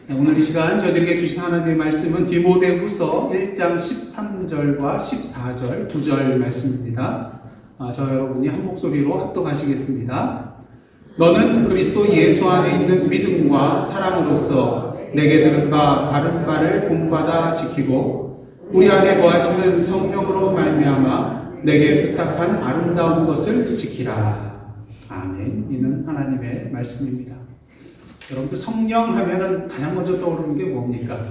오늘 이 시간 저희들에게 주신 하나님의 말씀은 디모데후서 1장 13절과 14절 2절 말씀입니다. 저 여러분이 한 목소리로 합독하시겠습니다. 너는 그리스도 예수 안에 있는 믿음과 사랑으로서 내게 들은 바 바른 바를 본받아 지키고 우리 안에 거하시는 성령으로 말미암아 내게 부탁한 아름다운 것을 지키라. 아멘. 이는 하나님의 말씀입니다. 여러분들 성령 하면은 가장 먼저 떠오르는 게 뭡니까?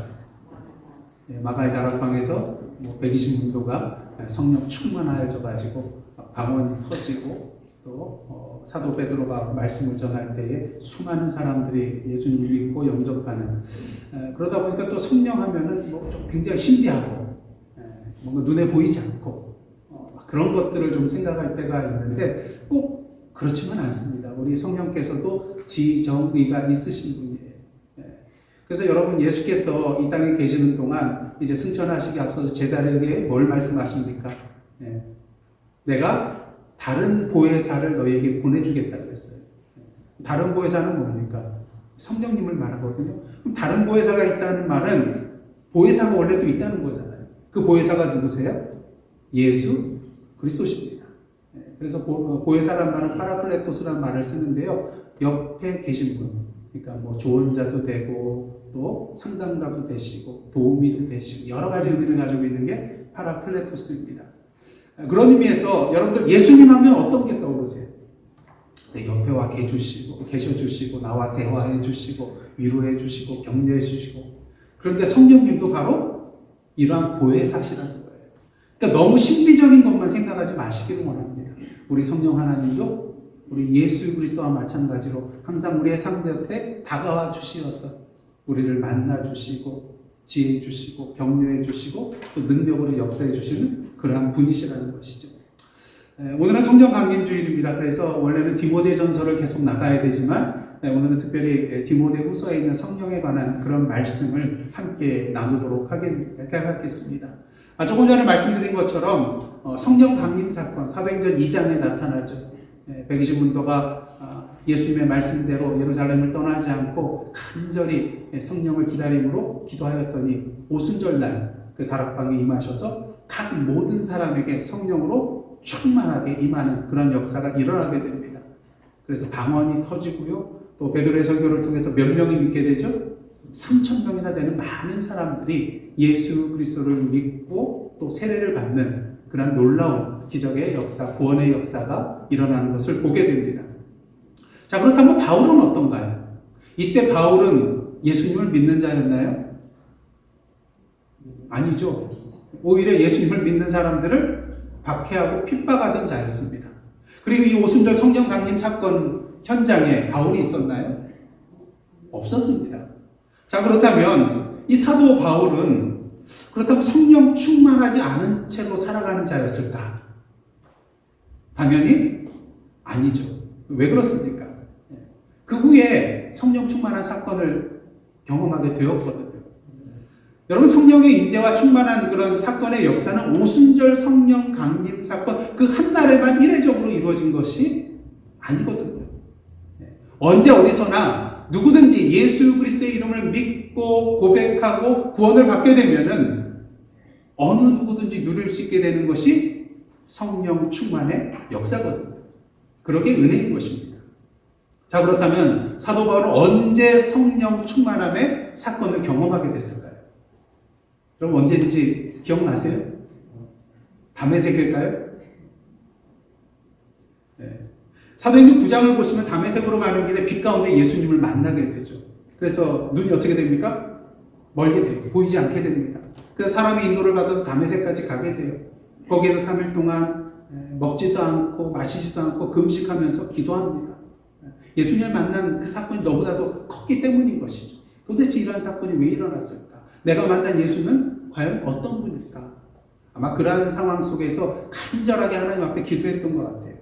마가의 다락방에서 120문도가 성령 충만하여져 가지고 방언이 터지고 또 사도 베드로가 말씀을 전할 때에 수많은 사람들이 예수님을 믿고 영접하는, 그러다 보니까 또 성령 하면은 좀 굉장히 신비하고 뭔가 눈에 보이지 않고 그런 것들을 좀 생각할 때가 있는데 꼭 그렇지만 않습니다. 우리 성령께서도 지정의가 있으신 분이에요. 그래서 여러분, 예수께서 이 땅에 계시는 동안 이제 승천하시기 앞서서 제자들에게 뭘 말씀하십니까? 내가 다른 보혜사를 너희에게 보내주겠다고 했어요. 다른 보혜사는 뭡니까? 성령님을 말하거든요. 그럼 다른 보혜사가 있다는 말은 보혜사가 원래 또 있다는 거잖아요. 그 보혜사가 누구세요? 예수 그리스도십니다. 그래서 보혜사란 말은 파라클레토스라는 말을 쓰는데요. 옆에 계신 분, 그러니까 조언자도 되고 또 상담가도 되시고 도우미도 되시고 여러 가지 의미를 가지고 있는 게 파라클레토스입니다. 그런 의미에서 여러분들 예수님 하면 어떤 게 떠오르세요? 내 옆에 와 계셔주시고 나와 대화해 주시고 위로해 주시고 격려해 주시고. 그런데 성령님도 바로 이러한 보혜사시라는 거예요. 그러니까 너무 신비적인 것만 생각하지 마시기를 원합니다. 우리 성령 하나님도 우리 예수 그리스도와 마찬가지로 항상 우리의 상대 곁에 다가와 주시어서 우리를 만나 주시고 지혜 주시고 격려해 주시고 또 능력으로 역사해 주시는 그러한 분이시라는 것이죠. 오늘은 성령 강림 주일입니다. 그래서 원래는 디모데전서를 계속 나가야 되지만 오늘은 특별히 디모데후서에 있는 성령에 관한 그런 말씀을 함께 나누도록 하겠습니다. 조금 전에 말씀드린 것처럼 성령 강림 사건, 사도행전 2장에 나타나죠. 120문도가 예수님의 말씀대로 예루살렘을 떠나지 않고 간절히 성령을 기다림으로 기도하였더니 오순절날 그 다락방에 임하셔서 각 모든 사람에게 성령으로 충만하게 임하는 그런 역사가 일어나게 됩니다. 그래서 방언이 터지고요. 또 베드로의 설교를 통해서 몇 명이 믿게 되죠? 3,000명이나 되는 많은 사람들이 예수 그리스도를 믿고 또 세례를 받는 그런 놀라운 기적의 역사, 구원의 역사가 일어나는 것을 보게 됩니다. 자, 그렇다면 바울은 어떤가요? 이때 바울은 예수님을 믿는 자였나요? 아니죠. 오히려 예수님을 믿는 사람들을 박해하고 핍박하던 자였습니다. 그리고 이 오순절 성령 강림 사건 현장에 바울이 있었나요? 없었습니다. 자, 그렇다면 이 사도 바울은 그렇다면 성령 충만하지 않은 채로 살아가는 자였을까? 당연히 아니죠. 왜 그렇습니까? 그 후에 성령 충만한 사건을 경험하게 되었거든요. 여러분, 성령의 임재와 충만한 그런 사건의 역사는 오순절 성령 강림 사건 그 한 날에만 이례적으로 이루어진 것이 아니거든요. 언제 어디서나 누구든지 예수 그리스도의 이름을 믿고 고백하고 구원을 받게 되면은 어느 누구든지 누릴 수 있게 되는 것이 성령 충만의 역사거든요. 그러게 은혜인 것입니다. 자, 그렇다면 사도 바울은 언제 성령 충만함의 사건을 경험하게 됐을까요? 그럼 언제인지 기억나세요? 다메섹일까요? 사도행전 9장을 보시면 다메섹으로 가는 길에 빛 가운데 예수님을 만나게 되죠. 그래서 눈이 어떻게 됩니까? 멀게 돼요. 보이지 않게 됩니다. 그래서 사람의 인도를 받아서 다메섹까지 가게 돼요. 거기에서 3일 동안 먹지도 않고 마시지도 않고 금식하면서 기도합니다. 예수님을 만난 그 사건이 너무나도 컸기 때문인 것이죠. 도대체 이러한 사건이 왜 일어났을까? 내가 만난 예수는 과연 어떤 분일까? 아마 그러한 상황 속에서 간절하게 하나님 앞에 기도했던 것 같아요.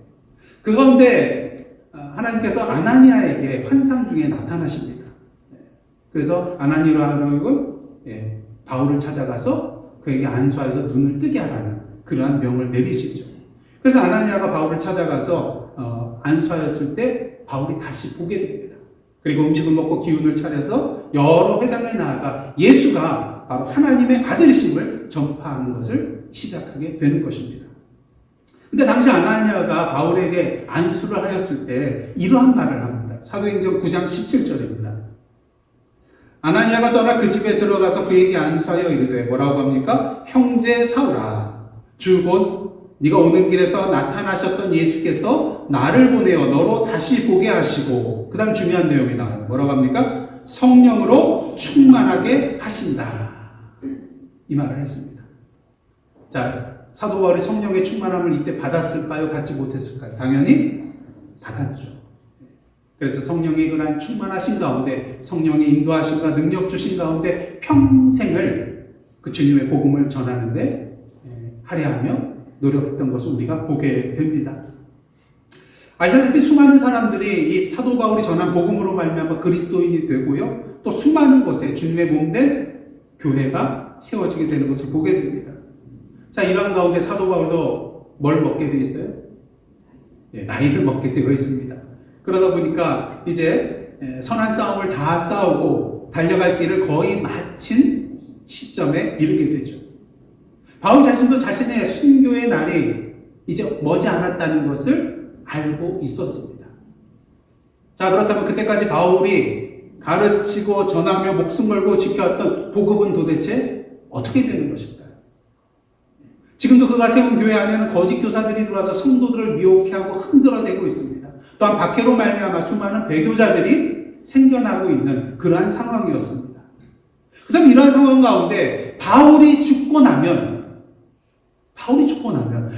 그 가운데 하나님께서 아나니아에게 환상 중에 나타나십니다. 그래서 아나니아는 바울을 찾아가서 그에게 안수하여서 눈을 뜨게 하라는 그러한 명을 내리시죠. 그래서 아나니아가 바울을 찾아가서 안수하였을 때 바울이 다시 보게 됩니다. 그리고 음식을 먹고 기운을 차려서 여러 회당에 나아가 예수가 바로 하나님의 아들이심을 전파하는 것을 시작하게 되는 것입니다. 근데 당시 아나니아가 바울에게 안수를 하였을 때 이러한 말을 합니다. 사도행전 9장 17절입니다. 아나니아가 떠나 그 집에 들어가서 그에게 안수하여 이르되 뭐라고 합니까? 형제 사울아, 주 곧 네가 오는 길에서 나타나셨던 예수께서 나를 보내어 너로 다시 보게 하시고, 그 다음 중요한 내용이 나와요. 뭐라고 합니까? 성령으로 충만하게 하신다. 이 말을 했습니다. 자, 사도 바울이 성령의 충만함을 이때 받았을까요? 받지 못했을까요? 당연히 받았죠. 그래서 성령의 그러한 충만하신 가운데, 성령의 인도하심과 능력 주신 가운데 평생을 그 주님의 복음을 전하는데 할애하며 노력했던 것을 우리가 보게 됩니다. 아시다시피 수많은 사람들이 이 사도 바울이 전한 복음으로 말미암아 그리스도인이 되고요, 또 수많은 곳에 주님의 몸된 교회가 세워지게 되는 것을 보게 됩니다. 자, 이런 가운데 사도 바울도 뭘 먹게 되어 있어요? 나이를 먹게 되어 있습니다. 그러다 보니까 이제 선한 싸움을 다 싸우고 달려갈 길을 거의 마친 시점에 이르게 되죠. 바울 자신도 자신의 순교의 날이 이제 머지 않았다는 것을 알고 있었습니다. 자, 그렇다면 그때까지 바울이 가르치고 전하며 목숨 걸고 지켜왔던 복음은 도대체 어떻게 되는 것일까요? 지금도 그가 세운 교회 안에는 거짓 교사들이 들어와서 성도들을 미혹해하고 흔들어대고 있습니다. 또한 박해로 말미암아 수많은 배교자들이 생겨나고 있는 그러한 상황이었습니다. 그 다음 이러한 상황 가운데 바울이 죽고 나면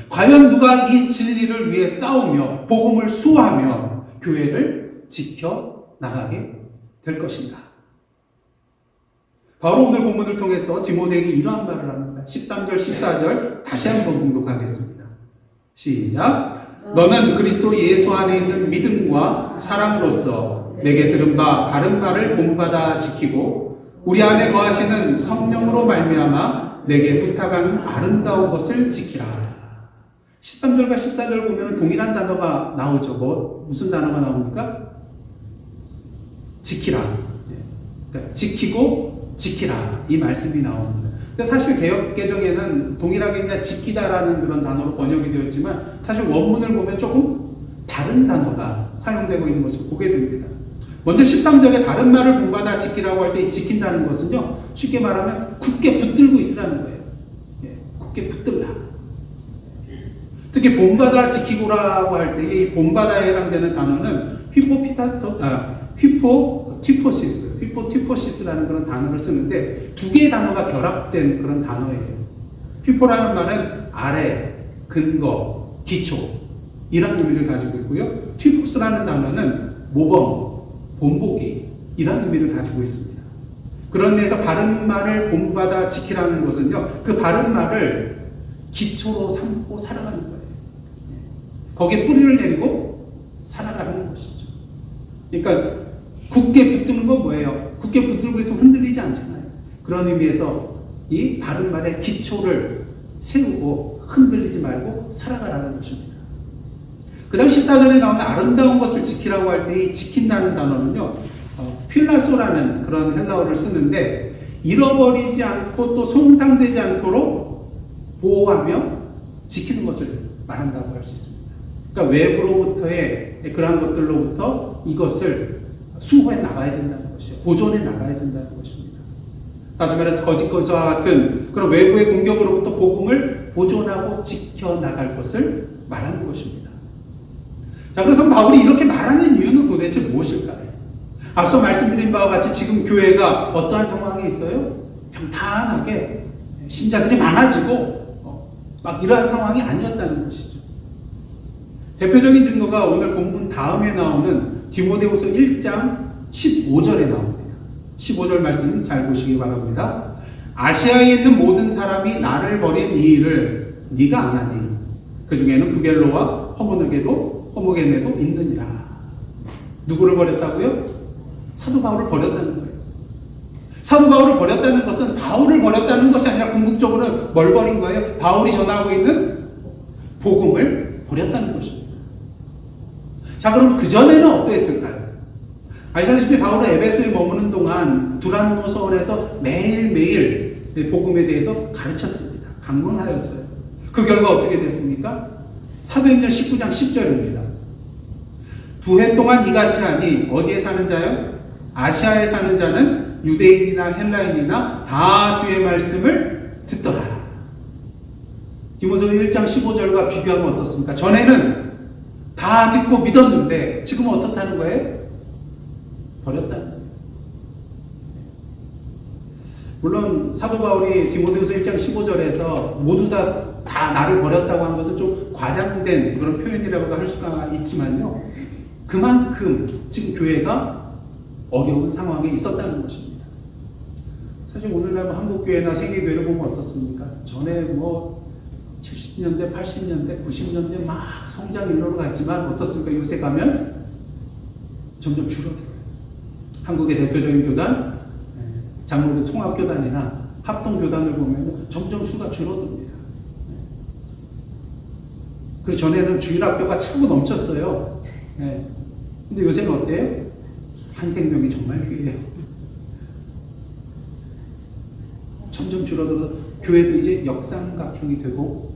과연 누가 이 진리를 위해 싸우며 복음을 수호하며 교회를 지켜나가게 될 것인가? 바로 오늘 본문을 통해서 디모데에게 이러한 말을 합니다. 13절, 14절 다시 한번 봉독하겠습니다. 시작. 너는 그리스도 예수 안에 있는 믿음과 사랑으로서 내게 들은 바 바른 말을 본받아 지키고 우리 안에 거하시는 성령으로 말미암아 내게 부탁한 아름다운 것을 지키라. 13절과 14절 보면 동일한 단어가 나오죠. 무슨 단어가 나옵니까? 지키라. 그러니까 지키고 지키라. 이 말씀이 나옵니다. 근데 사실 개역개정에는 동일하게 그냥 지키다라는 그런 단어로 번역이 되었지만 사실 원문을 보면 조금 다른 단어가 사용되고 있는 것을 보게 됩니다. 먼저 13절에 바른 말을 본받아 지키라고 할 때 이 지킨다는 것은요, 쉽게 말하면 굳게 붙들고 있으라는 거예요. 굳게 붙들라. 특히 본받아 지키고라고 할 때 이 본받아에 해당되는 단어는 휘포티포시스라는 그런 단어를 쓰는데 두 개의 단어가 결합된 그런 단어예요. 휘포라는 말은 아래, 근거, 기초 이런 의미를 가지고 있고요. 티포스라는 단어는 모범, 본보기 이런 의미를 가지고 있습니다. 그런 의미에서 바른 말을 본받아 지키라는 것은요, 그 바른 말을 기초로 삼고 살아가는 거예요. 거기에 뿌리를 내리고 살아가는 것이죠. 그러니까 굳게 붙드는 건 뭐예요? 굳게 붙들고 있으면 흔들리지 않잖아요. 그런 의미에서 이 바른 말의 기초를 세우고 흔들리지 말고 살아가라는 것입니다. 그 다음 14절에 나오는 아름다운 것을 지키라고 할 때 이 지킨다는 단어는요, 필라소라는 그런 헬라어를 쓰는데 잃어버리지 않고 또 손상되지 않도록 보호하며 지키는 것을 말한다고 할 수 있습니다. 그러니까 외부로부터의 그러한 것들로부터 이것을 수호해 나가야 된다는 것이죠. 보존해 나가야 된다는 것입니다. 다시 말해서 거짓 교사와 같은 그런 외부의 공격으로부터 복음을 보존하고 지켜나갈 것을 말하는 것입니다. 자, 그렇다면 바울이 이렇게 말하는 이유는 도대체 무엇일까요? 앞서 말씀드린 바와 같이 지금 교회가 어떠한 상황에 있어요? 평탄하게 신자들이 많아지고 막 이러한 상황이 아니었다는 것이죠. 대표적인 증거가 오늘 본문 다음에 나오는 디모데후서 1장 15절에 나옵니다. 15절 말씀 잘 보시기 바랍니다. 아시아에 있는 모든 사람이 나를 버린 이 일을 네가 아나니 그 중에는 부겔로와 허모게네도 있느니라. 누구를 버렸다고요? 사도 바울을 버렸다는 거예요. 사도 바울을 버렸다는 것은 바울을 버렸다는 것이 아니라 궁극적으로 뭘 버린 거예요? 바울이 전하고 있는 복음을 버렸다는 것입니다. 자, 그럼 그전에는 어떠했을까요? 아시다시피 바울은 에베소에 머무는 동안 두란노 서원에서 매일매일 복음에 대해서 가르쳤습니다. 강론하였어요. 그 결과 어떻게 됐습니까? 사도행전 19장 10절입니다. 2해 동안 이같이 하니 어디에 사는 자요? 아시아에 사는 자는 유대인이나 헬라인이나 다 주의 말씀을 듣더라. 디모데서 1장 15절과 비교하면 어떻습니까? 전에는 다 듣고 믿었는데 지금은 어떻다는 거예요? 버렸다는 거예요. 물론 사도 바울이 디모데후서 1장 15절에서 모두 다 나를 버렸다고 한 것은 좀 과장된 그런 표현이라고 할 수가 있지만요. 그만큼 지금 교회가 어려운 상황에 있었다는 것입니다. 사실 오늘날 한국교회나 세계교회를 보면 어떻습니까? 전에 70년대, 80년대, 90년대 막 성장 일로로 갔지만 어떻습니까? 요새 가면 점점 줄어들어요. 한국의 대표적인 교단, 장로교 통합교단이나 합동교단을 보면 점점 수가 줄어듭니다. 그 전에는 주일학교가 차고 넘쳤어요. 근데 요새는 어때요? 한 생명이 정말 귀해요. 점점 줄어들어서 교회도 이제 역삼각형이 되고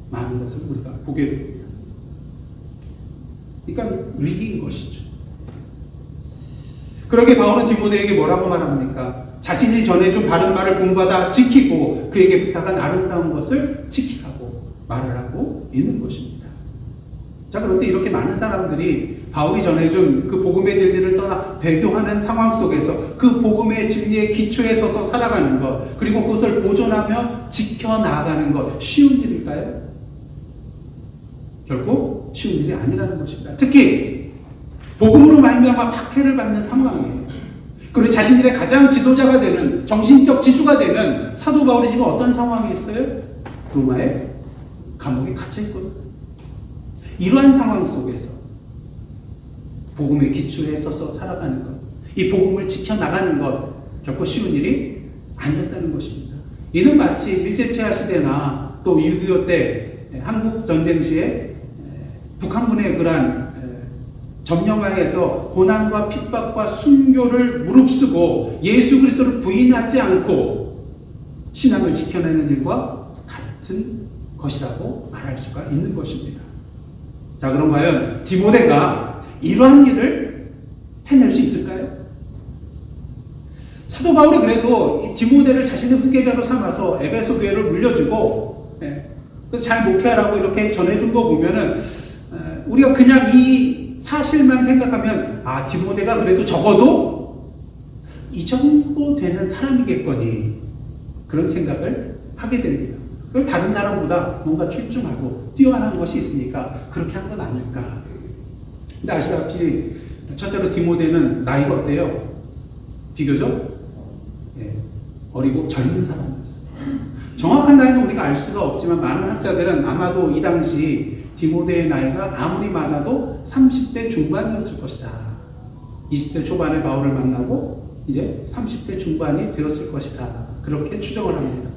많은 것을 우리가 보게 됩니다. 그러니까 위기인 것이죠. 그러게 바울은 디모데에게 뭐라고 말합니까? 자신이 전해준 바른 말을 본받아 지키고 그에게 부탁한 아름다운 것을 지키라고 말을 하고 있는 것입니다. 자, 그런데 이렇게 많은 사람들이 바울이 전해준 그 복음의 진리를 떠나 배교하는 상황 속에서 그 복음의 진리의 기초에 서서 살아가는 것, 그리고 그것을 보존하며 지켜나가는 것, 쉬운 일일까요? 결코 쉬운 일이 아니라는 것입니다. 특히 복음으로 말미암아 박해를 받는 상황이에요. 그리고 자신들의 가장 지도자가 되는, 정신적 지주가 되는 사도 바울이 지금 어떤 상황에 있어요? 로마의 감옥에 갇혀 있거든요. 이러한 상황 속에서 복음의 기초에 서서 살아가는 것, 이 복음을 지켜나가는 것, 결코 쉬운 일이 아니었다는 것입니다. 이는 마치 일제치하 시대나 또 6.25 때 한국 전쟁 시에 북한군의 그러한 점령하에서 고난과 핍박과 순교를 무릅쓰고 예수 그리스도를 부인하지 않고 신앙을 지켜내는 일과 같은 것이라고 말할 수가 있는 것입니다. 자, 그럼 과연 디모데가 이러한 일을 해낼 수 있을까요? 사도 바울이 그래도 이 디모데를 자신의 후계자로 삼아서 에베소 교회를 물려주고 그래서 잘 목회하라고 이렇게 전해준 거 보면은 우리가 그냥 이 사실만 생각하면 디모데가 그래도 적어도 이 정도 되는 사람이겠거니 그런 생각을 하게 됩니다. 다른 사람보다 뭔가 출중하고 뛰어난 것이 있으니까 그렇게 한 건 아닐까. 근데 아시다시피 첫째로 디모데는 나이가 어때요? 비교적 어리고 젊은 사람이었어요. 정확한 나이는 우리가 알 수가 없지만 많은 학자들은 아마도 이 당시 디모데의 나이가 아무리 많아도 30대 중반이었을 것이다. 20대 초반에 바울을 만나고 이제 30대 중반이 되었을 것이다. 그렇게 추정을 합니다.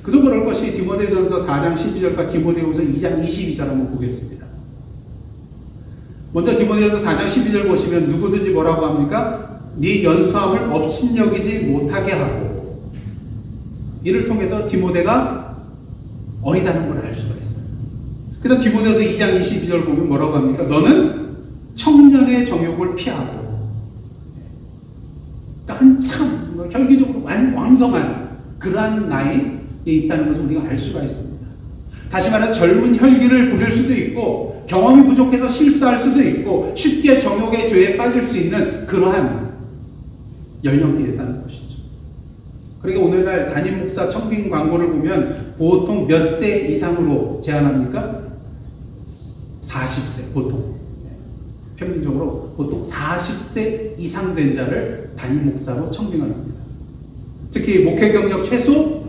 그도 그럴 것이 디모데전서 4장 12절과 디모데후서 2장 22절 한번 보겠습니다. 먼저 디모데전서 4장 12절 보시면 누구든지 뭐라고 합니까? 네 연수함을 업신여기지 못하게 하고, 이를 통해서 디모데가 어리다는 걸 알 수가 있어요. 그 다음 디모데전서 2장 22절 보면 뭐라고 합니까? 너는 청년의 정욕을 피하고, 그러니까 한참 혈기적으로 왕성한 그러한 나이에 있다는 것을 우리가 알 수가 있습니다. 다시 말해서 젊은 혈기를 부릴 수도 있고 경험이 부족해서 실수할 수도 있고 쉽게 정욕의 죄에 빠질 수 있는 그러한 연령대에 있다는 것이죠. 그러니까 오늘날 담임 목사 청빙 광고를 보면 보통 몇 세 이상으로 제한합니까? 40세 보통. 평균적으로 보통 40세 이상 된 자를 담임 목사로 청빙을 합니다. 특히 목회 경력 최소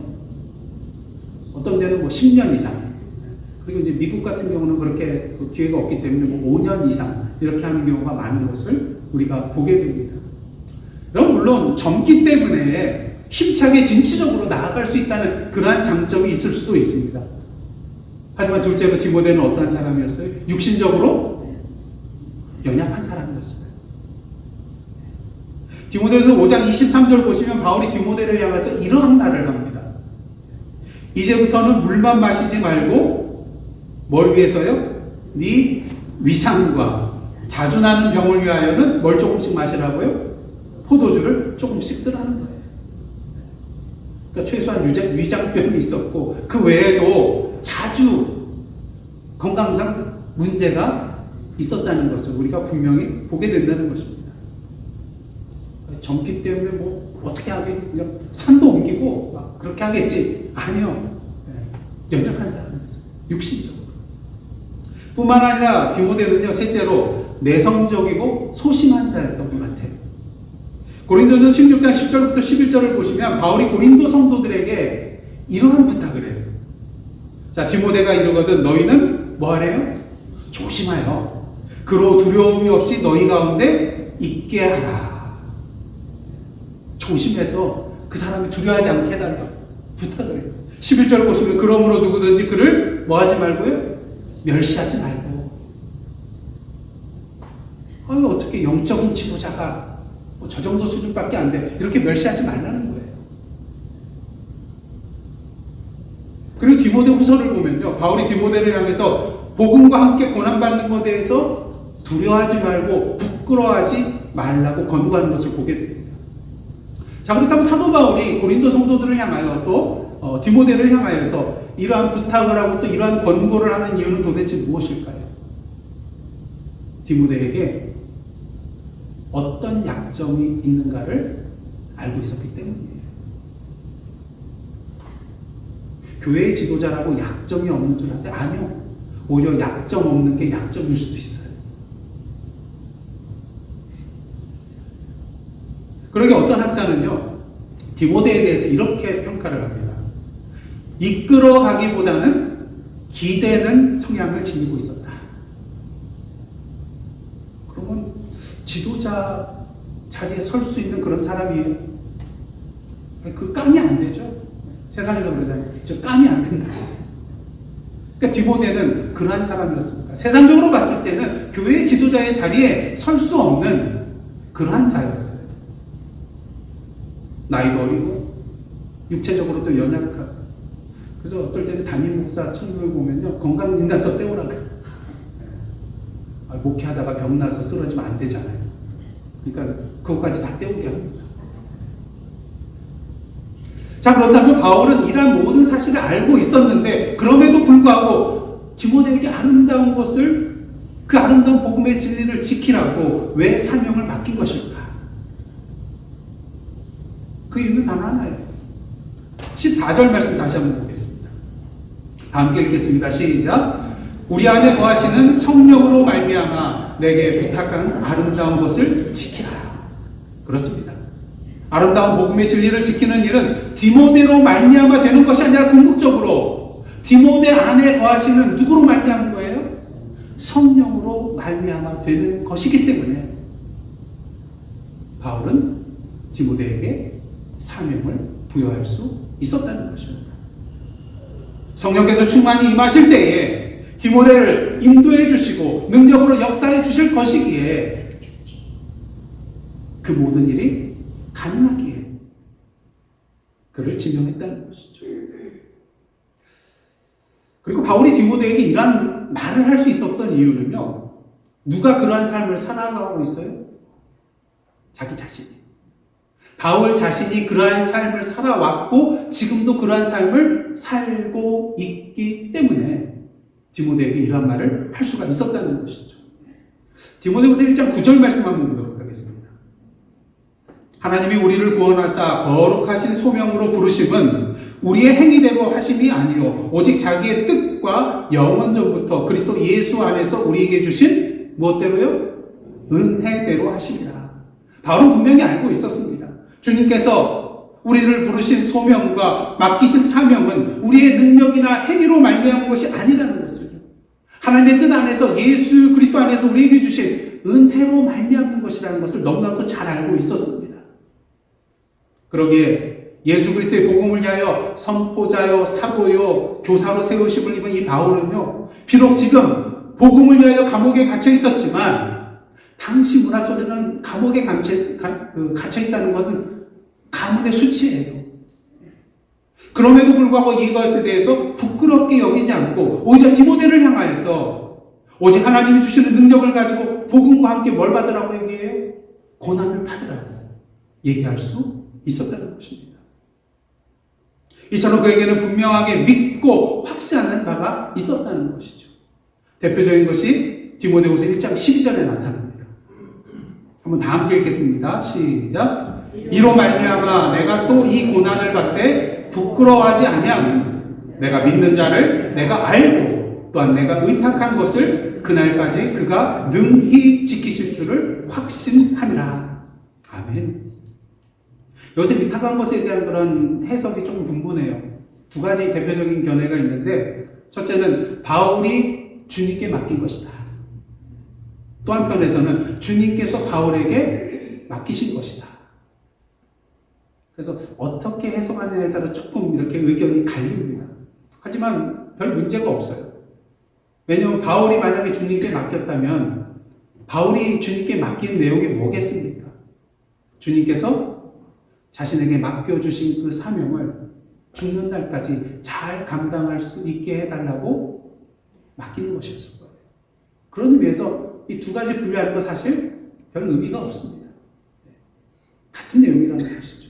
어떤 데는 10년 이상. 그리고 이제 미국 같은 경우는 그렇게 기회가 없기 때문에 5년 이상 이렇게 하는 경우가 많은 것을 우리가 보게 됩니다. 여러분, 물론 젊기 때문에 힘차게 진취적으로 나아갈 수 있다는 그러한 장점이 있을 수도 있습니다. 하지만 둘째로 디모데는 어떤 사람이었어요? 육신적으로 연약한 사람이었어요. 디모데후서 5장 23절 보시면 바울이 디모데를 향해서 이러한 말을 합니다. 이제부터는 물만 마시지 말고 뭘 위해서요? 네 위상과 자주 나는 병을 위하여는 뭘 조금씩 마시라고요? 포도주를 조금씩 쓰라는 거예요. 그러니까 최소한 위장병이 있었고 그 외에도 자주 건강상 문제가 있었다는 것을 우리가 분명히 보게 된다는 것입니다. 젊기 때문에 뭐 어떻게 하겠냐, 그냥 산도 옮기고 막 그렇게 하겠지. 아니요. 연약한 사람이었어요. 육신적으로. 뿐만 아니라 디모데는요, 셋째로 내성적이고 소심한 자였던 것 같아요. 고린도전 16장 10절부터 11절을 보시면 바울이 고린도 성도들에게 이러한 부탁을 해요. 자, 디모데가 이러거든 너희는 뭐 하래요? 조심하여 그로 두려움이 없이 너희 가운데 있게 하라. 조심해서 그 사람이 두려워하지 않게 해달라고 부탁을 해요. 11절 보시면 그러므로 누구든지 그를 뭐 하지 말고요? 멸시하지 말고. 아니, 어떻게 영적인 지도자가 뭐 저 정도 수준밖에 안 돼. 이렇게 멸시하지 말라는 거예요. 그리고 디모데 후서를 보면요. 바울이 디모데를 향해서 복음과 함께 고난받는 것에 대해서 두려워하지 말고 부끄러워하지 말라고 권고하는 것을 보게 됩니다. 자, 그렇다면 사도 바울이 고린도 성도들을 향하여 또 디모데를 향하여서 이러한 부탁을 하고 또 이러한 권고를 하는 이유는 도대체 무엇일까요? 디모데에게 어떤 약점이 있는가를 알고 있었기 때문이에요. 교회의 지도자라고 약점이 없는 줄 아세요? 아니요. 오히려 약점 없는 게 약점일 수도 있어요. 그러게 어떤 학자는요, 디모데에 대해서 이렇게 평가를 합니다. 이끌어가기보다는 기대는 성향을 지니고 있었다. 그러면 지도자 자리에 설 수 있는 그런 사람이에요. 그 까면 안 되죠. 세상에서 그러잖아요. 저 까면 안 된다. 그러니까 디모데는 그러한 사람이었습니다. 세상적으로 봤을 때는 교회 지도자의 자리에 설 수 없는 그러한 자였어요. 나이도 어리고 육체적으로 또 연약하고. 그래서 어떨 때는 담임 목사 청년을 보면요, 건강진단서 떼오라고 그래요. 목회하다가 병나서 쓰러지면 안 되잖아요. 그러니까 그것까지 다 떼오게 합니다. 자, 그렇다면 바울은 이러한 모든 사실을 알고 있었는데 그럼에도 불구하고 디모데에게 아름다운 것을, 그 아름다운 복음의 진리를 지키라고 왜 사명을 맡긴 것일까? 그 이유는 단 하나예요. 14절 말씀 다시 한번 보겠습니다. 다 함께 읽겠습니다. 시작. 우리 안에 거하시는 성령으로 말미암아 내게 부탁한 아름다운 것을 지키라. 그렇습니다. 아름다운 복음의 진리를 지키는 일은 디모데로 말미암아 되는 것이 아니라 궁극적으로 디모데 안에 거하시는 누구로 말미암은 거예요? 성령으로 말미암아 되는 것이기 때문에 바울은 디모데에게 사명을 부여할 수 있었다는 것입니다. 성령께서 충만히 임하실 때에 디모데를 인도해 주시고 능력으로 역사해 주실 것이기에 그 모든 일이 가능하기에 그를 지명했다는 것이죠. 그리고 바울이 디모데에게 이러한 말을 할 수 있었던 이유는요, 누가 그러한 삶을 살아가고 있어요? 자기 자신이. 바울 자신이 그러한 삶을 살아왔고 지금도 그러한 삶을 살고 있기 때문에 디모데에게 이러한 말을 할 수가 있었다는 것이죠. 디모데후서 1장 9절 말씀 한번 보도록 하겠습니다. 하나님이 우리를 구원하사 거룩하신 소명으로 부르심은 우리의 행위대로 하심이 아니요 오직 자기의 뜻과 영원 전부터 그리스도 예수 안에서 우리에게 주신 무엇대로요? 은혜대로 하심이라. 바울은 분명히 알고 있었습니다. 주님께서 우리를 부르신 소명과 맡기신 사명은 우리의 능력이나 행위로 말미암은 것이 아니라는 것을요. 하나님의 뜻 안에서 예수 그리스도 안에서 우리에게 주신 은혜로 말미암는 것이라는 것을 너무나도 잘 알고 있었습니다. 그러기에 예수 그리스도의 복음을 위하여 선포자요 사도요 교사로 세우심을 입은 이 바울은요, 비록 지금 복음을 위하여 감옥에 갇혀 있었지만 당시 문화 속에서는 감옥에 갇혀 있다는 것은 가문의 수치예요. 그럼에도 불구하고 이것에 대해서 부끄럽게 여기지 않고 오히려 디모데를 향하여서 오직 하나님이 주시는 능력을 가지고 복음과 함께 뭘 받으라고 얘기해요? 고난을 받으라고 얘기할 수 있었다는 것입니다. 이처럼 그에게는 분명하게 믿고 확신하는 바가 있었다는 것이죠. 대표적인 것이 디모데후서 1장 12절에 나타납니다. 한번 다 함께 읽겠습니다. 시작. 이로 말미암아 내가 또 이 고난을 받되 부끄러워하지 아니하면 내가 믿는 자를 내가 알고 또한 내가 의탁한 것을 그날까지 그가 능히 지키실 줄을 확신함이라. 아멘. 요새 의탁한 것에 대한 그런 해석이 조금 분분해요. 두 가지 대표적인 견해가 있는데, 첫째는 바울이 주님께 맡긴 것이다. 또 한편에서는 주님께서 바울에게 맡기신 것이다. 그래서 어떻게 해석하느냐에 따라 조금 이렇게 의견이 갈립니다. 하지만 별 문제가 없어요. 왜냐하면 바울이 만약에 주님께 맡겼다면 바울이 주님께 맡긴 내용이 뭐겠습니까? 주님께서 자신에게 맡겨주신 그 사명을 죽는 날까지 잘 감당할 수 있게 해달라고 맡기는 것이었을 거예요. 그런 의미에서 이 두 가지 분류하는 거 사실 별 의미가 없습니다. 같은 내용이라는 것이죠.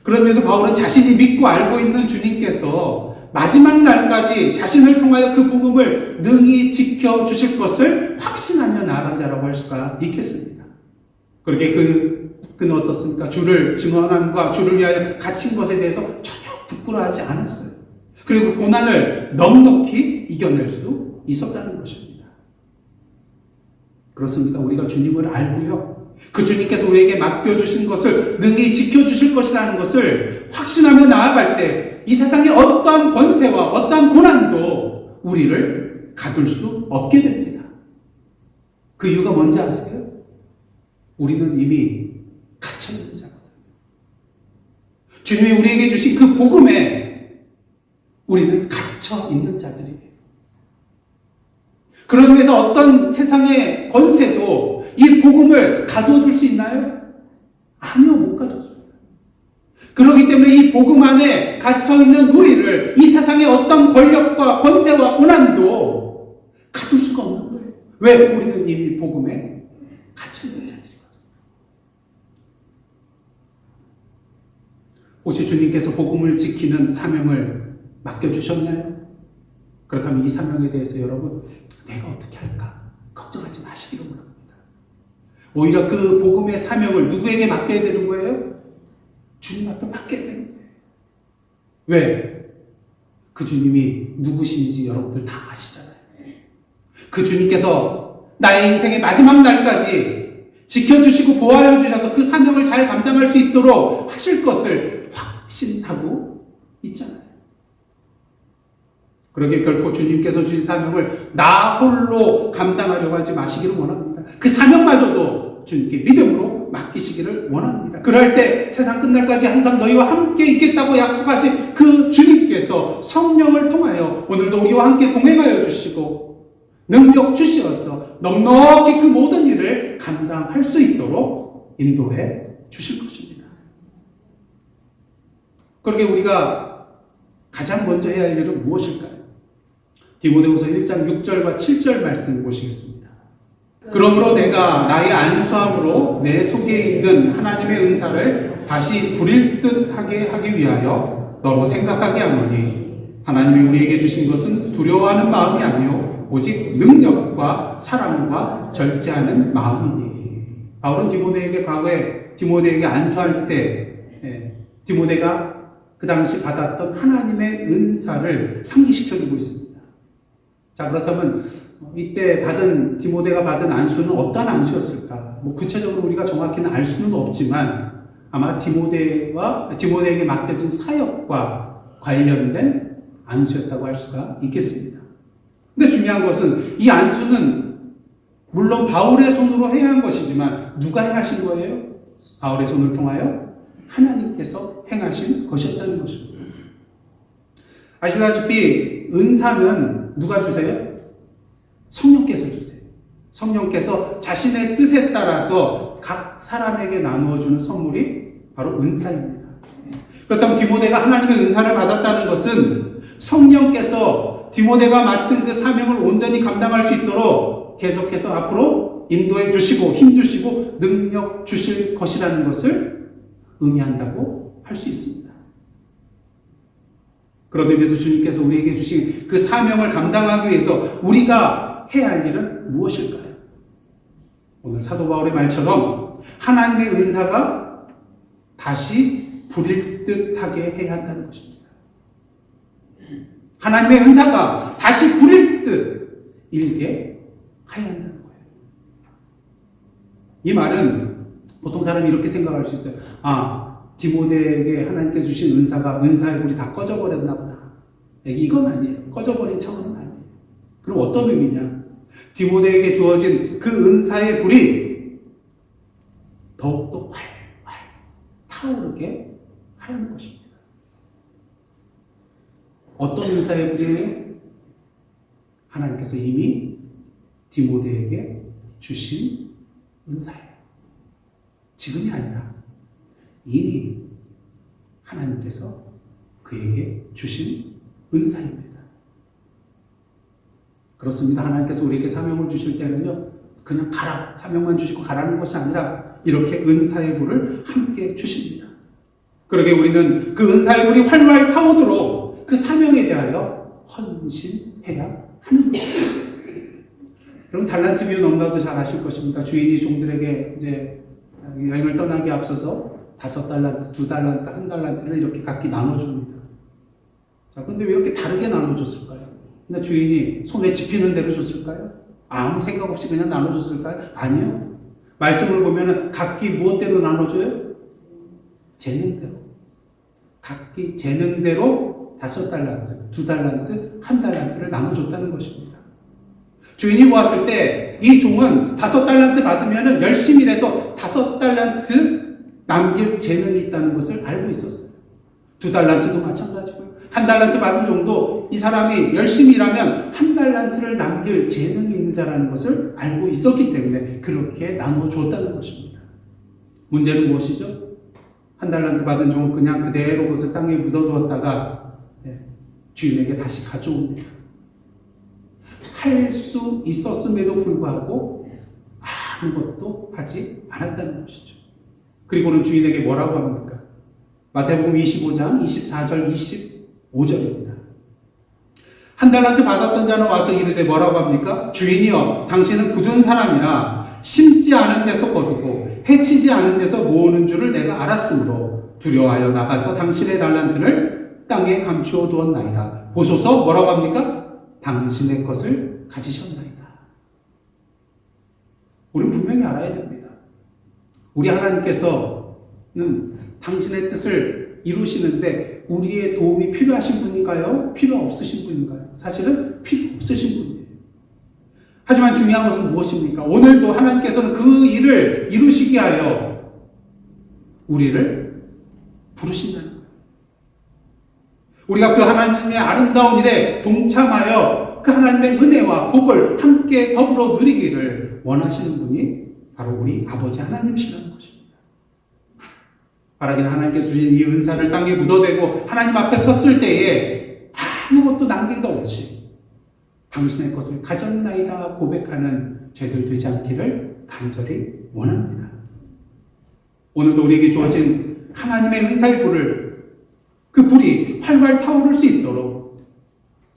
그러면서 바울은 자신이 믿고 알고 있는 주님께서 마지막 날까지 자신을 통하여 그 복음을 능히 지켜주실 것을 확신하며 나아간 자라고 할 수가 있겠습니다. 그렇게 그는 어떻습니까? 주를 증언함과 주를 위하여 갇힌 것에 대해서 전혀 부끄러워하지 않았어요. 그리고 고난을 넉넉히 이겨낼 수 있었다는 것입니다. 그렇습니다. 우리가 주님을 알고요, 그 주님께서 우리에게 맡겨주신 것을 능히 지켜주실 것이라는 것을 확신하며 나아갈 때 이 세상의 어떠한 권세와 어떠한 고난도 우리를 가둘 수 없게 됩니다. 그 이유가 뭔지 아세요? 우리는 이미 갇혀있는 자거든요. 주님이 우리에게 주신 그 복음에 우리는 갇혀있는 자들이에요. 그런 의미에서 어떤 세상의 권세도 이 복음을 가둬둘 수 있나요? 아니요, 못 가둬줍니다. 그렇기 때문에 이 복음 안에 갇혀있는 우리를 이 세상의 어떤 권력과 권세와 고난도 가둘 수가 없는 거예요. 왜? 우리는 이미 복음에 갇혀있는 자들이거든요. 혹시 주님께서 복음을 지키는 사명을 맡겨주셨나요? 그렇다면 이 사명에 대해서 여러분, 내가 어떻게 할까? 걱정하지 마시기를 바랍니다. 오히려 그 복음의 사명을 누구에게 맡겨야 되는 거예요? 주님 앞에 맡겨야 되는 거예요. 왜? 그 주님이 누구신지 여러분들 다 아시잖아요. 그 주님께서 나의 인생의 마지막 날까지 지켜주시고 보호하여 주셔서 그 사명을 잘 감당할 수 있도록 하실 것을 확신하고 있잖아요. 그러기에 결코 주님께서 주신 사명을 나 홀로 감당하려고 하지 마시기를 원합니다. 그 사명마저도 주님께 믿음으로 맡기시기를 원합니다. 그럴 때 세상 끝날까지 항상 너희와 함께 있겠다고 약속하신 그 주님께서 성령을 통하여 오늘도 우리와 함께 동행하여 주시고 능력 주시어서 넉넉히 그 모든 일을 감당할 수 있도록 인도해 주실 것입니다. 그렇게 우리가 가장 먼저 해야 할 일은 무엇일까요? 디모데후서 1장 6절과 7절 말씀 보시겠습니다. 그러므로 내가 나의 안수함으로 내 속에 있는 하나님의 은사를 다시 부릴 듯 하게 하기 위하여 너로 생각하게 하노니 하나님이 우리에게 주신 것은 두려워하는 마음이 아니요 오직 능력과 사랑과 절제하는 마음이니. 바울은 디모데에게 과거에 디모데에게 안수할 때 디모데가 그 당시 받았던 하나님의 은사를 상기시켜주고 있습니다. 자, 그렇다면 이때 디모데가 받은 안수는 어떤 안수였을까? 구체적으로 우리가 정확히는 알 수는 없지만 아마 디모데에게 맡겨진 사역과 관련된 안수였다고 할 수가 있겠습니다. 근데 중요한 것은 이 안수는 물론 바울의 손으로 행한 것이지만 누가 행하신 거예요? 바울의 손을 통하여 하나님께서 행하신 것이었다는 것입니다. 아시다시피 은사는 누가 주세요? 성령께서 주세요. 성령께서 자신의 뜻에 따라서 각 사람에게 나누어주는 선물이 바로 은사입니다. 그렇다면 디모데가 하나님의 은사를 받았다는 것은 성령께서 디모데가 맡은 그 사명을 온전히 감당할 수 있도록 계속해서 앞으로 인도해 주시고 힘 주시고 능력 주실 것이라는 것을 의미한다고 할 수 있습니다. 그런 의미에서 주님께서 우리에게 주신 그 사명을 감당하기 위해서 우리가 해야 할 일은 무엇일까요? 오늘 사도 바울의 말처럼 하나님의 은사가 다시 부릴 듯하게 해야 한다는 것입니다. 하나님의 은사가 다시 부릴 듯 일게 해야 한다는 거예요. 이 말은 보통 사람이 이렇게 생각할 수 있어요. 디모데에게 하나님께 주신 은사의 불이 다 꺼져버렸나 보다. 이건 아니에요. 꺼져버린 차원은 아니에요. 그럼 어떤 의미냐? 디모데에게 주어진 그 은사의 불이 더욱더 활활 타오르게 하라는 것입니다. 어떤 은사의 불이에요? 하나님께서 이미 디모데에게 주신 은사예요. 지금이 아니라 이미 하나님께서 그에게 주신 은사입니다. 그렇습니다. 하나님께서 우리에게 사명을 주실 때는요, 그냥 가라, 사명만 주시고 가라는 것이 아니라 이렇게 은사의 불을 함께 주십니다. 그러게 우리는 그 은사의 불이 활활 타오도록 그 사명에 대하여 헌신해야 하는 것입니다. 그럼 달란트 비유 너무나도 잘 아실 것입니다. 주인이 종들에게 이제 여행을 떠나기 앞서서 5달란트, 2달란트, 1달란트를 이렇게 각기 나눠줍니다. 자, 근데 왜 이렇게 다르게 나눠줬을까요? 그냥 주인이 손에 집히는 대로 줬을까요? 아무 생각 없이 그냥 나눠줬을까요? 아니요. 말씀을 보면은 각기 무엇대로 나눠줘요? 재능대로. 각기 재능대로 5달란트, 2달란트, 1달란트를 나눠줬다는 것입니다. 주인이 보았을 때 이 종은 5달란트 받으면 열심히 해서 5달란트 남길 재능이 있다는 것을 알고 있었어요. 2달란트도 마찬가지고요. 1달란트 받은 종도 이 사람이 열심히 일하면 1달란트를 남길 재능이 있는 자라는 것을 알고 있었기 때문에 그렇게 나눠줬다는 것입니다. 문제는 무엇이죠? 1달란트 받은 종은 그냥 그대로 그것을 땅에 묻어두었다가 주인에게 다시 가져옵니다. 할 수 있었음에도 불구하고 아무것도 하지 않았다는 것이죠. 그리고는 주인에게 뭐라고 합니까? 마태복음 25장 24절 25절입니다. 1달란트 받았던 자는 와서 이르되 뭐라고 합니까? 주인이여, 당신은 굳은 사람이라 심지 않은 데서 거두고 해치지 않은 데서 모으는 줄을 내가 알았으므로 두려워하여 나가서 당신의 달란트를 땅에 감추어 두었나이다. 보소서, 뭐라고 합니까? 당신의 것을 가지셨나이다. 우리는 분명히 알아야 됩니다. 우리 하나님께서는 당신의 뜻을 이루시는데 우리의 도움이 필요하신 분인가요? 필요 없으신 분인가요? 사실은 필요 없으신 분이에요. 하지만 중요한 것은 무엇입니까? 오늘도 하나님께서는 그 일을 이루시기 위하여 우리를 부르신다는 거예요. 우리가 그 하나님의 아름다운 일에 동참하여 그 하나님의 은혜와 복을 함께 더불어 누리기를 원하시는 분이 바로 우리 아버지 하나님이시라는 것입니다. 바라기는 하나님께서 주신 이 은사를 땅에 묻어대고 하나님 앞에 섰을 때에 아무것도 남기도 없이 당신의 것을 가졌나이다 고백하는 죄들 되지 않기를 간절히 원합니다. 오늘도 우리에게 주어진 하나님의 은사의 불을, 그 불이 활활 타오를 수 있도록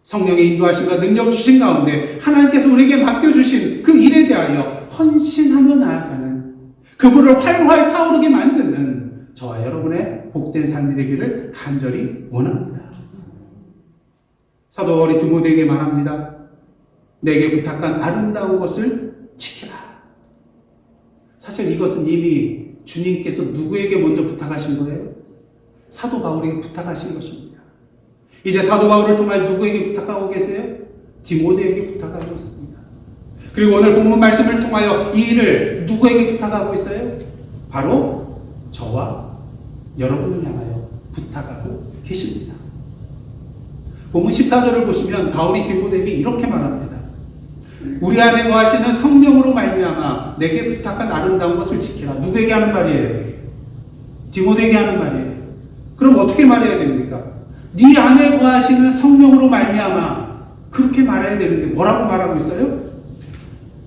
성령의 인도하심과 능력 주신 가운데 하나님께서 우리에게 맡겨주신 그 일에 대하여 헌신하며 나아가는, 그 불을 활활 타오르게 만드는 저와 여러분의 복된 삶이 되기를 간절히 원합니다. 사도 바울이 디모데에게 말합니다. 내게 부탁한 아름다운 것을 지켜라. 사실 이것은 이미 주님께서 누구에게 먼저 부탁하신 거예요? 사도 바울에게 부탁하신 것입니다. 이제 사도 바울을 통하여 누구에게 부탁하고 계세요? 디모데에게 부탁하고 있습니다. 그리고 오늘 본문 말씀을 통하여 이 일을 누구에게 부탁하고 있어요? 바로 저와 여러분을 향하여 부탁하고 계십니다. 본문 14절을 보시면 바울이 디모데에게 이렇게 말합니다. 우리 안에 거하시는 성령으로 말미암아 내게 부탁한 아름다운 것을 지키라. 누구에게 하는 말이에요? 디모데에게 하는 말이에요. 그럼 어떻게 말해야 됩니까? 네 안에 거하시는 성령으로 말미암아 그렇게 말해야 되는데 뭐라고 말하고 있어요?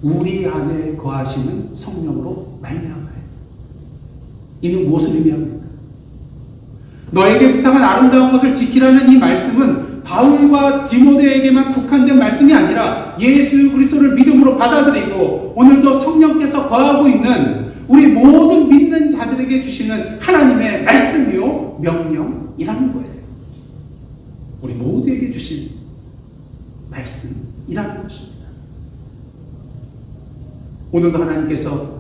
우리 안에 거하시는 성령으로 말미암아요. 이는 무엇을 의미합니까? 너에게 부탁한 아름다운 것을 지키라는 이 말씀은 바울과 디모데에게만 국한된 말씀이 아니라 예수 그리스도를 믿음으로 받아들이고 오늘도 성령께서 거하고 있는 우리 모든 믿는 자들에게 주시는 하나님의 말씀이요 명령이라는 거예요. 우리 모두에게 주신 말씀이라는 것입니다. 오늘도 하나님께서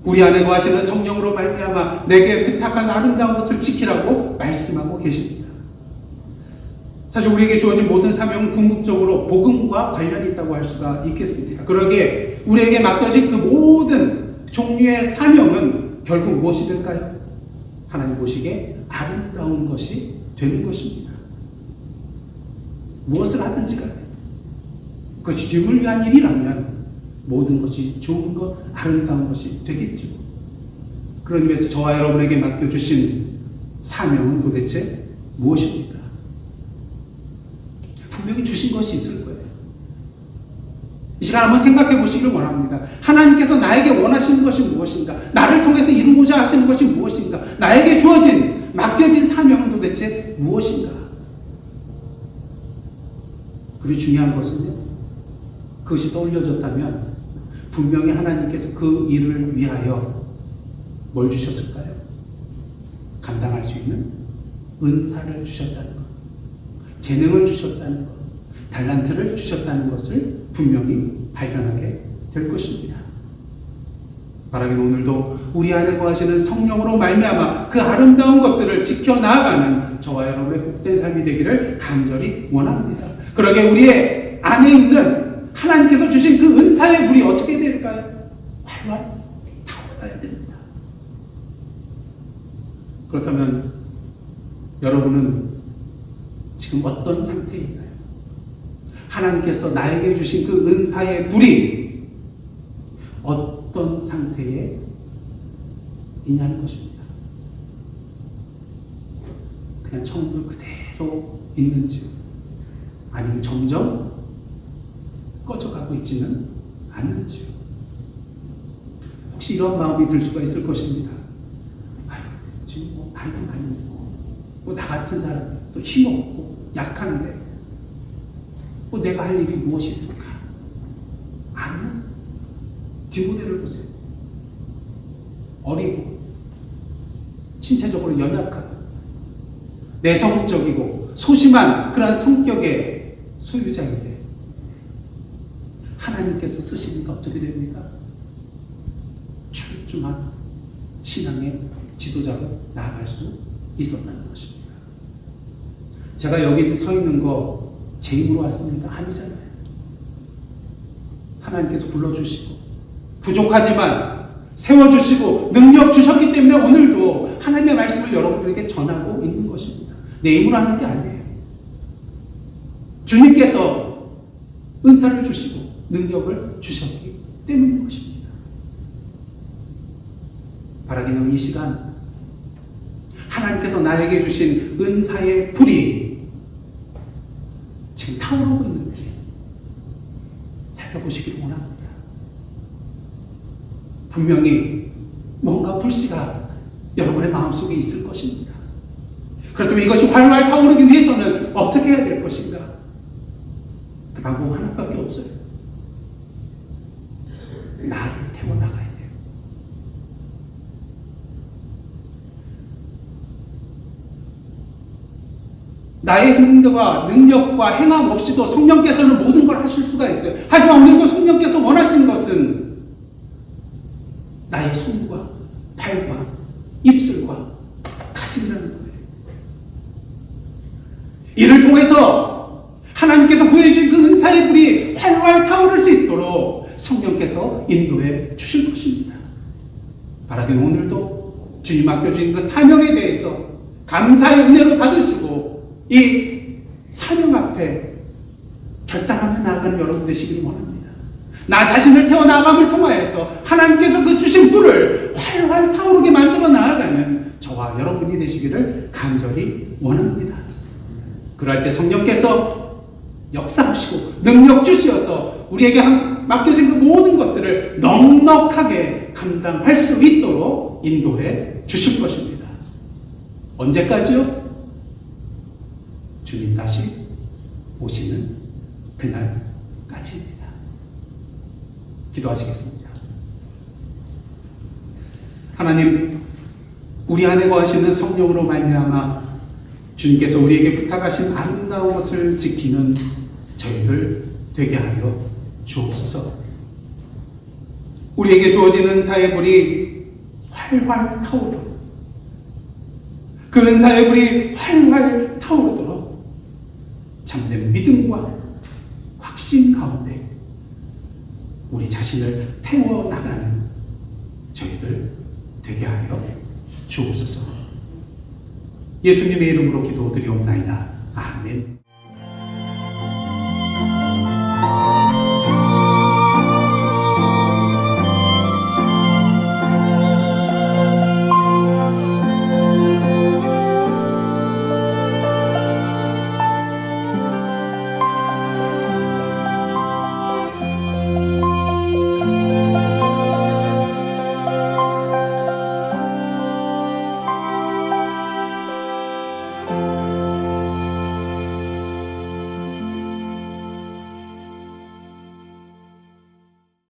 우리 안에 거하시는 성령으로 말미암아 내게 부탁한 아름다운 것을 지키라고 말씀하고 계십니다. 사실 우리에게 주어진 모든 사명은 궁극적으로 복음과 관련이 있다고 할 수가 있겠습니다. 그러기에 우리에게 맡겨진 그 모든 종류의 사명은 결국 무엇이 될까요? 하나님 보시기에 아름다운 것이 되는 것입니다. 무엇을 하든지 간에 그것이 주님을 위한 일이라면 모든 것이 좋은 것, 아름다운 것이 되겠죠. 그런 의미에서 저와 여러분에게 맡겨주신 사명은 도대체 무엇입니까? 분명히 주신 것이 있을 거예요. 이 시간 한번 생각해 보시기를 원합니다. 하나님께서 나에게 원하시는 것이 무엇인가? 나를 통해서 이루고자 하시는 것이 무엇인가? 나에게 주어진, 맡겨진 사명은 도대체 무엇인가? 그리고 중요한 것은요, 그것이 떠올려졌다면 분명히 하나님께서 그 일을 위하여 뭘 주셨을까요? 감당할 수 있는 은사를 주셨다는 것, 재능을 주셨다는 것, 달란트를 주셨다는 것을 분명히 발견하게 될 것입니다. 바라기는 오늘도 우리 안에 거하시는 성령으로 말미암아 그 아름다운 것들을 지켜나가는 저와 여러분의 복된 삶이 되기를 간절히 원합니다. 그러게 우리의 안에 있는 하나님께서 주신 그 은사의 불이 어떻게 될까요? 활활 타올라야 됩니다. 그렇다면 여러분은 지금 어떤 상태인가요? 하나님께서 나에게 주신 그 은사의 불이 어떤 상태에 있냐는 것입니다. 그냥 처음부터 그대로 있는지요? 아니면 점점 꺼져가고 있지는 않는지요? 혹시 이런 마음이 들 수가 있을 것입니다. 아유, 지금 뭐 나이도 많이 먹고, 뭐 나 같은 사람이 또 힘없고 약한데, 뭐 내가 할 일이 무엇이 있을까? 아니요. 디모데를 보세요. 어리고, 신체적으로 연약하고, 내성적이고, 소심한 그러한 성격의 소유자인데, 하나님께서 쓰시니까 어떻게 됩니까? 출중한 신앙의 지도자로 나아갈 수 있었다는 것입니다. 제가 여기 서 있는 거 제 힘으로 왔습니까? 아니잖아요. 하나님께서 불러주시고 부족하지만 세워주시고 능력 주셨기 때문에 오늘도 하나님의 말씀을 여러분들에게 전하고 있는 것입니다. 내 힘으로 하는 게 아니에요. 주님께서 은사를 주시고 능력을 주셨기 때문인 것입니다. 바라기는 이 시간 하나님께서 나에게 주신 은사의 불이 지금 타오르고 있는지 살펴보시길 원합니다. 분명히 뭔가 불씨가 여러분의 마음속에 있을 것입니다. 그렇다면 이것이 활활 타오르기 위해서는 어떻게 해야 될 것인가? 그 방법 하나밖에 없어요. 나를 태워나가야 돼요. 나의 힘과 능력과 행함 없이도 성령께서는 모든 걸 하실 수가 있어요. 하지만 오늘도 성령께서 원하시는 것은 나의 손과 발과 입술과 가슴이라는 거예요. 이를 통해서 하나님께서 보여주신 그 은사의 불이 활활 타오를 수 있도록 성령께서 인도해 주실 것입니다. 바라기는 오늘도 주님 맡겨주신 그 사명에 대해서 감사의 은혜로 받으시고 이 사명 앞에 결단하며 나아가는 여러분 되시기를 원합니다. 나 자신을 태어나감을 통하여서 하나님께서 그 주신 불을 활활 타오르게 만들어 나아가는 저와 여러분이 되시기를 간절히 원합니다. 그럴 때 성령께서 역사하시고 능력 주시어서 우리에게 맡겨진 그 모든 것들을 넉넉하게 감당할 수 있도록 인도해 주실 것입니다. 언제까지요? 주님 다시 오시는 그날까지입니다. 기도하시겠습니다. 하나님, 우리 안에 거하시는 성령으로 말미암아 주님께서 우리에게 부탁하신 아름다운 것을 지키는 저희들 되게 하여 주옵소서. 우리에게 주어진 은사의 불이 활활 타오르도록, 그 은사의 불이 활활 타오르도록 참된 믿음과 확신 가운데 우리 자신을 태워나가는 저희들 되게 하여 주옵소서. 예수님의 이름으로 기도드리옵나이다. 아멘.